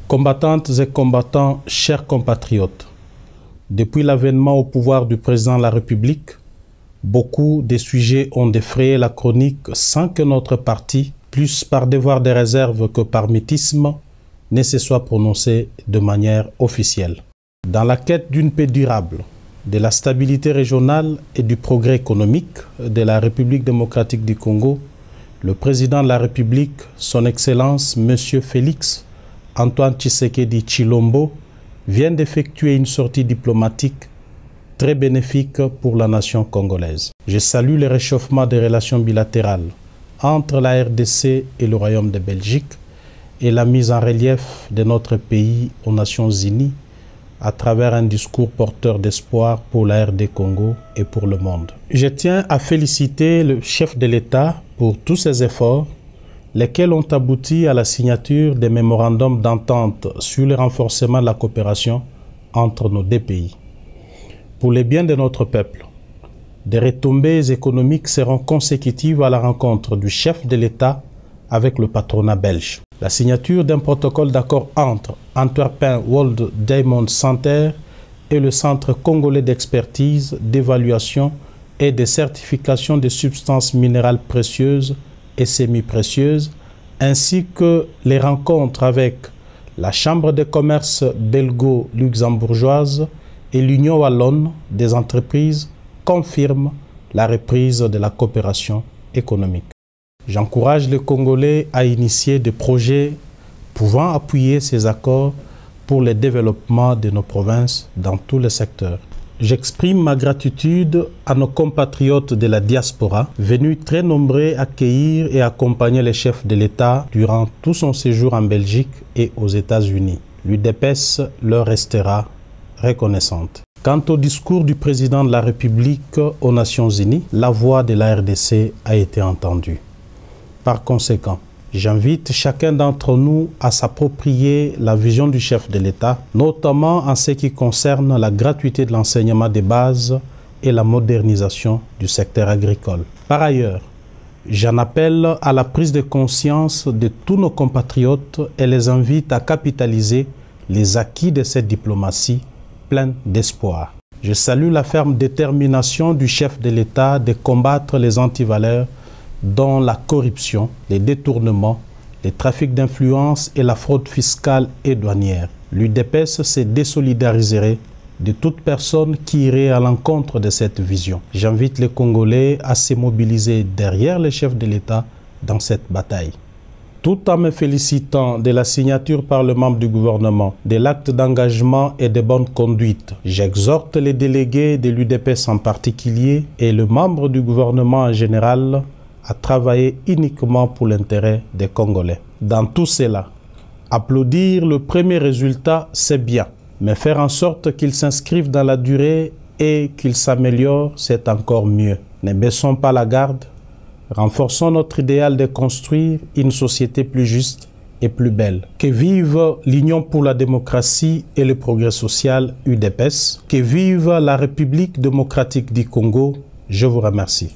Combattantes et combattants, chers compatriotes, depuis l'avènement au pouvoir du président de la République, beaucoup de sujets ont défrayé la chronique sans que notre parti, plus par devoir de réserve que par mutisme, ne se soit prononcé de manière officielle. Dans la quête d'une paix durable, de la stabilité régionale et du progrès économique de la République démocratique du Congo, le président de la République, son Excellence, M. Félix Antoine Tshisekedi Tshilombo, vient d'effectuer une sortie diplomatique très bénéfique pour la nation congolaise. Je salue le réchauffement des relations bilatérales entre la RDC et le Royaume de Belgique et la mise en relief de notre pays aux Nations Unies à travers un discours porteur d'espoir pour la RD Congo et pour le monde. Je tiens à féliciter le chef de l'État pour tous ses efforts, lesquels ont abouti à la signature des mémorandums d'entente sur le renforcement de la coopération entre nos deux pays. Pour le bien de notre peuple, des retombées économiques seront consécutives à la rencontre du chef de l'État avec le patronat belge. La signature d'un protocole d'accord entre Antwerpen World Diamond Center et le Centre congolais d'expertise, d'évaluation et de certification des substances minérales précieuses et semi-précieuses, ainsi que les rencontres avec la Chambre de commerce belgo-luxembourgeoise et l'Union wallonne des entreprises confirment la reprise de la coopération économique. J'encourage les Congolais à initier des projets pouvant appuyer ces accords pour le développement de nos provinces dans tous les secteurs. J'exprime ma gratitude à nos compatriotes de la diaspora, venus très nombreux accueillir et accompagner les chefs de l'État durant tout son séjour en Belgique et aux États-Unis. L'UDPS leur restera reconnaissante. Quant au discours du président de la République aux Nations Unies, la voix de la RDC a été entendue. Par conséquent, j'invite chacun d'entre nous à s'approprier la vision du chef de l'État, notamment en ce qui concerne la gratuité de l'enseignement des bases et la modernisation du secteur agricole. Par ailleurs, j'en appelle à la prise de conscience de tous nos compatriotes et les invite à capitaliser les acquis de cette diplomatie pleine d'espoir. Je salue la ferme détermination du chef de l'État de combattre les antivaleurs dont la corruption, les détournements, les trafics d'influence et la fraude fiscale et douanière. L'UDPS se désolidariserait de toute personne qui irait à l'encontre de cette vision. J'invite les Congolais à se mobiliser derrière le chef de l'État dans cette bataille. Tout en me félicitant de la signature par le membre du gouvernement de l'acte d'engagement et de bonne conduite, j'exhorte les délégués de l'UDPS en particulier et le membre du gouvernement en général à travailler uniquement pour l'intérêt des Congolais. Dans tout cela, applaudir le premier résultat, c'est bien, mais faire en sorte qu'il s'inscrive dans la durée et qu'il s'améliore, c'est encore mieux. Ne baissons pas la garde, renforçons notre idéal de construire une société plus juste et plus belle. Que vive l'Union pour la démocratie et le progrès social UDPS, que vive la République démocratique du Congo. Je vous remercie.